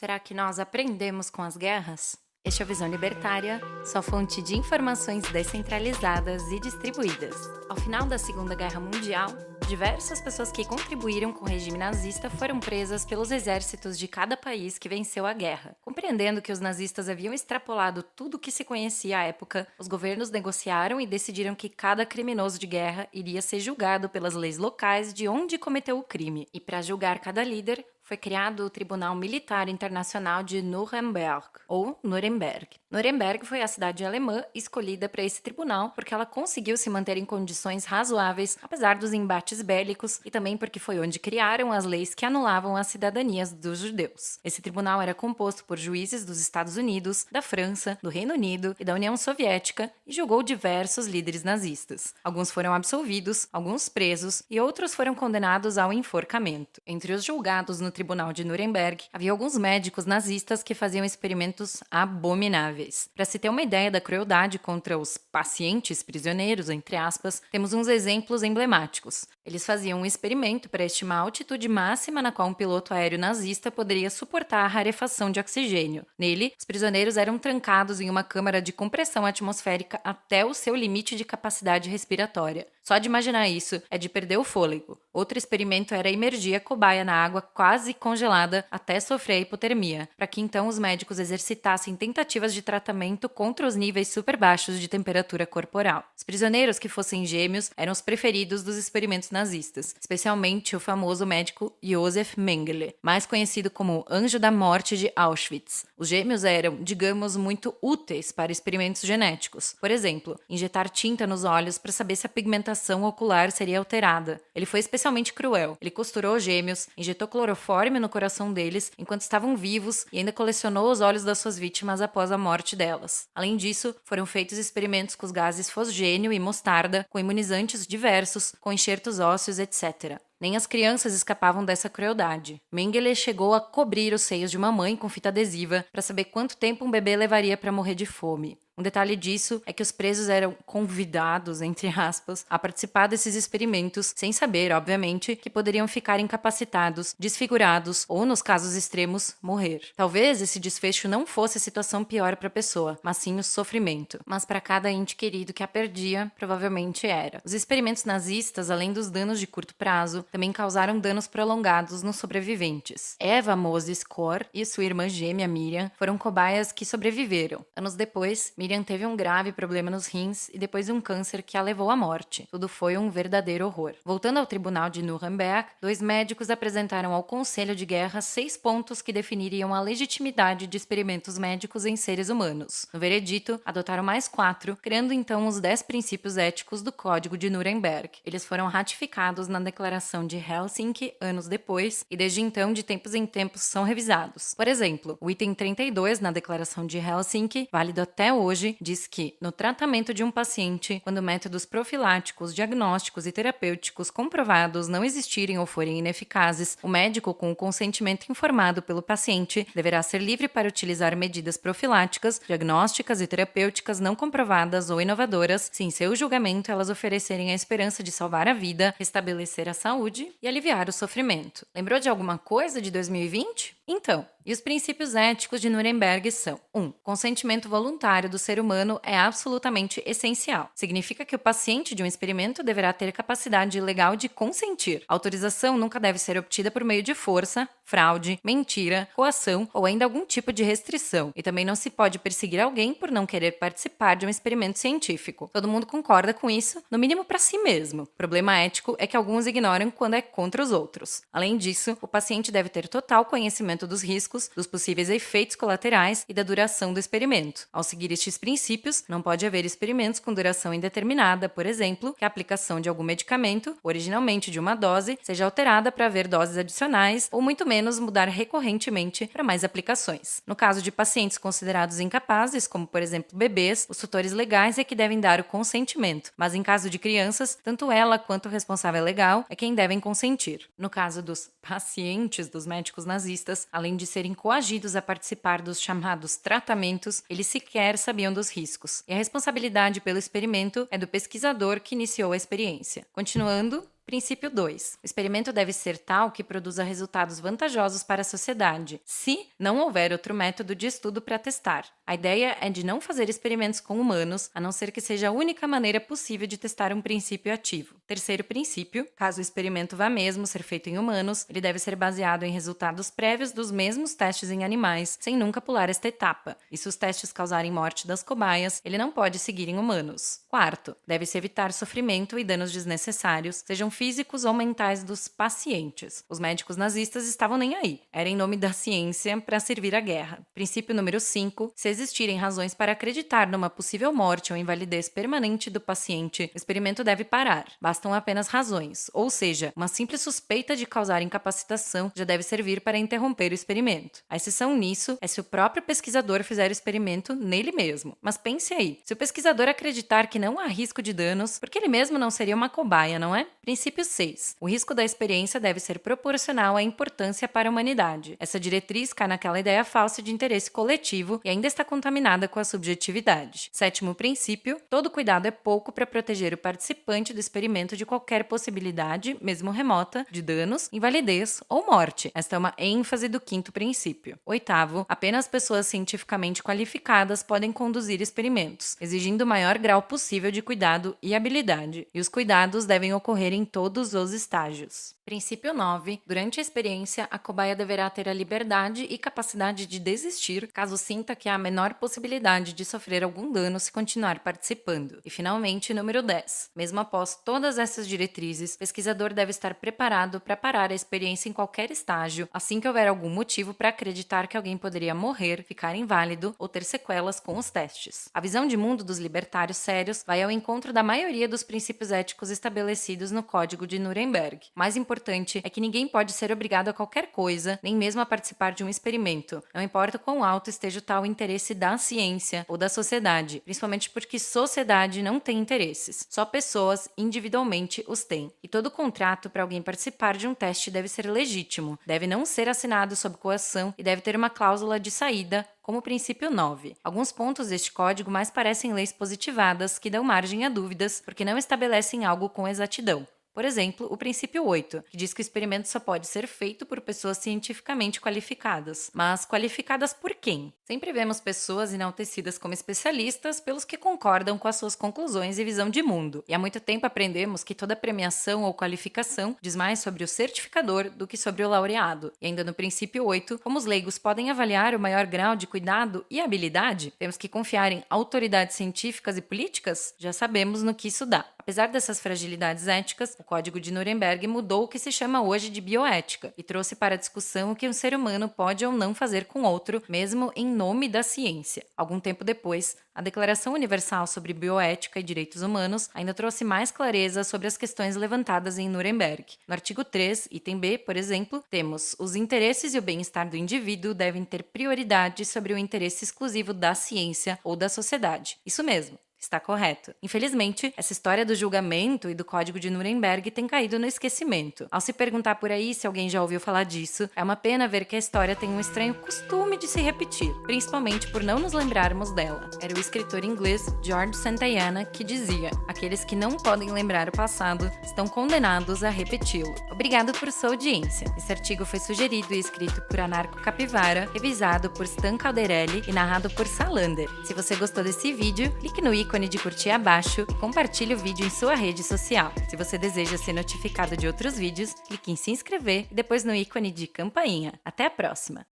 Será que nós aprendemos com as guerras? Este é o Visão Libertária, sua fonte de informações descentralizadas e distribuídas. Ao final da Segunda Guerra Mundial, diversas pessoas que contribuíram com o regime nazista foram presas pelos exércitos de cada país que venceu a guerra. Compreendendo que os nazistas haviam extrapolado tudo o que se conhecia à época, os governos negociaram e decidiram que cada criminoso de guerra iria ser julgado pelas leis locais de onde cometeu o crime. E para julgar cada líder, foi criado o Tribunal Militar Internacional de Nuremberg, ou Nuremberg. Nuremberg foi a cidade alemã escolhida para esse tribunal porque ela conseguiu se manter em condições razoáveis, apesar dos embates bélicos, e também porque foi onde criaram as leis que anulavam as cidadanias dos judeus. Esse tribunal era composto por juízes dos Estados Unidos, da França, do Reino Unido e da União Soviética e julgou diversos líderes nazistas. Alguns foram absolvidos, alguns presos e outros foram condenados ao enforcamento. Entre os julgados no Tribunal de Nuremberg, havia alguns médicos nazistas que faziam experimentos abomináveis. Para se ter uma ideia da crueldade contra os pacientes prisioneiros, entre aspas, temos uns exemplos emblemáticos. Eles faziam um experimento para estimar a altitude máxima na qual um piloto aéreo nazista poderia suportar a rarefação de oxigênio. Nele, os prisioneiros eram trancados em uma câmara de compressão atmosférica até o seu limite de capacidade respiratória. Só de imaginar isso é de perder o fôlego. Outro experimento era imergir a cobaia na água quase congelada até sofrer hipotermia, para que então os médicos exercitassem tentativas de tratamento contra os níveis super baixos de temperatura corporal. Os prisioneiros que fossem gêmeos eram os preferidos dos experimentos nazistas, especialmente o famoso médico Josef Mengele, mais conhecido como Anjo da Morte de Auschwitz. Os gêmeos eram, digamos, muito úteis para experimentos genéticos. Por exemplo, injetar tinta nos olhos para saber se a pigmentação ocular seria alterada. Ele foi especialmente cruel. Ele costurou gêmeos, injetou clorofórmio no coração deles enquanto estavam vivos e ainda colecionou os olhos das suas vítimas após a morte delas. Além disso, foram feitos experimentos com os gases fosgênio e mostarda, com imunizantes diversos, com enxertos ósseos, etc. Nem as crianças escapavam dessa crueldade. Mengele chegou a cobrir os seios de uma mãe com fita adesiva para saber quanto tempo um bebê levaria para morrer de fome. Um detalhe disso é que os presos eram convidados, entre aspas, a participar desses experimentos, sem saber, obviamente, que poderiam ficar incapacitados, desfigurados ou, nos casos extremos, morrer. Talvez esse desfecho não fosse a situação pior para a pessoa, mas sim o sofrimento. Mas para cada ente querido que a perdia, provavelmente era. Os experimentos nazistas, além dos danos de curto prazo, também causaram danos prolongados nos sobreviventes. Eva Moses Kor e sua irmã gêmea Miriam foram cobaias que sobreviveram. Anos depois, Miriam teve um grave problema nos rins e depois um câncer que a levou à morte. Tudo foi um verdadeiro horror. Voltando ao tribunal de Nuremberg, 2 médicos apresentaram ao Conselho de Guerra 6 pontos que definiriam a legitimidade de experimentos médicos em seres humanos. No veredito, adotaram mais 4, criando então os 10 princípios éticos do Código de Nuremberg. Eles foram ratificados na Declaração de Helsinki anos depois e desde então, de tempos em tempos, são revisados. Por exemplo, o item 32 na Declaração de Helsinki, válido até hoje, diz que, no tratamento de um paciente, quando métodos profiláticos, diagnósticos e terapêuticos comprovados não existirem ou forem ineficazes, o médico, com o consentimento informado pelo paciente, deverá ser livre para utilizar medidas profiláticas, diagnósticas e terapêuticas não comprovadas ou inovadoras, se em seu julgamento elas oferecerem a esperança de salvar a vida, restabelecer a saúde e aliviar o sofrimento. Lembrou de alguma coisa de 2020? Então, e os princípios éticos de Nuremberg são: 1. Consentimento voluntário do ser humano é absolutamente essencial. Significa que o paciente de um experimento deverá ter capacidade legal de consentir. A autorização nunca deve ser obtida por meio de força, fraude, mentira, coação ou ainda algum tipo de restrição. E também não se pode perseguir alguém por não querer participar de um experimento científico. Todo mundo concorda com isso, no mínimo para si mesmo. O problema ético é que alguns ignoram quando é contra os outros. Além disso, o paciente deve ter total conhecimento dos riscos, dos possíveis efeitos colaterais e da duração do experimento. Ao seguir estes princípios, não pode haver experimentos com duração indeterminada, por exemplo, que a aplicação de algum medicamento, originalmente de uma dose, seja alterada para haver doses adicionais ou muito menos mudar recorrentemente para mais aplicações. No caso de pacientes considerados incapazes, como por exemplo bebês, os tutores legais é que devem dar o consentimento, mas em caso de crianças, tanto ela quanto o responsável legal é quem devem consentir. No caso dos pacientes dos médicos nazistas, além de serem coagidos a participar dos chamados tratamentos, eles sequer sabiam dos riscos. E a responsabilidade pelo experimento é do pesquisador que iniciou a experiência. Continuando, Princípio 2. O experimento deve ser tal que produza resultados vantajosos para a sociedade, se não houver outro método de estudo para testar. A ideia é de não fazer experimentos com humanos, a não ser que seja a única maneira possível de testar um princípio ativo. Terceiro princípio, caso o experimento vá mesmo ser feito em humanos, ele deve ser baseado em resultados prévios dos mesmos testes em animais, sem nunca pular esta etapa. E se os testes causarem morte das cobaias, ele não pode seguir em humanos. Quarto, deve-se evitar sofrimento e danos desnecessários, sejam físicos ou mentais dos pacientes. Os médicos nazistas estavam nem aí. Era em nome da ciência para servir a guerra. Princípio número 5. Se existirem razões para acreditar numa possível morte ou invalidez permanente do paciente, o experimento deve parar. Bastam apenas razões, ou seja, uma simples suspeita de causar incapacitação já deve servir para interromper o experimento. A exceção nisso é se o próprio pesquisador fizer o experimento nele mesmo. Mas pense aí, se o pesquisador acreditar que não há risco de danos, porque ele mesmo não seria uma cobaia, não é? Princípio 6. O risco da experiência deve ser proporcional à importância para a humanidade. Essa diretriz cai naquela ideia falsa de interesse coletivo e ainda está contaminada com a subjetividade. Sétimo princípio. Todo cuidado é pouco para proteger o participante do experimento de qualquer possibilidade, mesmo remota, de danos, invalidez ou morte. Esta é uma ênfase do quinto princípio. Oitavo. Apenas pessoas cientificamente qualificadas podem conduzir experimentos, exigindo o maior grau possível de cuidado e habilidade. E os cuidados devem ocorrer em todos os estágios. Princípio 9. Durante a experiência, a cobaia deverá ter a liberdade e capacidade de desistir caso sinta que há a menor possibilidade de sofrer algum dano se continuar participando. E, finalmente, número 10. Mesmo após todas essas diretrizes, o pesquisador deve estar preparado para parar a experiência em qualquer estágio, assim que houver algum motivo para acreditar que alguém poderia morrer, ficar inválido ou ter sequelas com os testes. A visão de mundo dos libertários sérios vai ao encontro da maioria dos princípios éticos estabelecidos no Código de Nuremberg. Mais importante é que ninguém pode ser obrigado a qualquer coisa, nem mesmo a participar de um experimento. Não importa quão alto esteja o tal interesse da ciência ou da sociedade, principalmente porque sociedade não tem interesses. Só pessoas, individualmente, os têm. E todo contrato para alguém participar de um teste deve ser legítimo, deve não ser assinado sob coação e deve ter uma cláusula de saída, como o princípio 9. Alguns pontos deste código mais parecem leis positivadas que dão margem a dúvidas porque não estabelecem algo com exatidão. Por exemplo, o princípio 8, que diz que o experimento só pode ser feito por pessoas cientificamente qualificadas. Mas qualificadas por quem? Sempre vemos pessoas enaltecidas como especialistas pelos que concordam com as suas conclusões e visão de mundo. E há muito tempo aprendemos que toda premiação ou qualificação diz mais sobre o certificador do que sobre o laureado. E ainda no princípio 8, como os leigos podem avaliar o maior grau de cuidado e habilidade, temos que confiar em autoridades científicas e políticas? Já sabemos no que isso dá. Apesar dessas fragilidades éticas, o Código de Nuremberg mudou o que se chama hoje de bioética e trouxe para a discussão o que um ser humano pode ou não fazer com outro, mesmo em nome da ciência. Algum tempo depois, a Declaração Universal sobre Bioética e Direitos Humanos ainda trouxe mais clareza sobre as questões levantadas em Nuremberg. No artigo 3, item B, por exemplo, temos: os interesses e o bem-estar do indivíduo devem ter prioridade sobre o interesse exclusivo da ciência ou da sociedade. Isso mesmo. Está correto. Infelizmente, essa história do julgamento e do Código de Nuremberg tem caído no esquecimento. Ao se perguntar por aí se alguém já ouviu falar disso, é uma pena ver que a história tem um estranho costume de se repetir, principalmente por não nos lembrarmos dela. Era o escritor inglês George Santayana que dizia: aqueles que não podem lembrar o passado estão condenados a repeti-lo. Obrigado por sua audiência. Esse artigo foi sugerido e escrito por Anarco Capivara, revisado por Stan Calderelli e narrado por Salander. Se você gostou desse vídeo, clique no ícone de curtir abaixo e compartilhe o vídeo em sua rede social. Se você deseja ser notificado de outros vídeos, clique em se inscrever e depois no ícone de campainha. Até a próxima!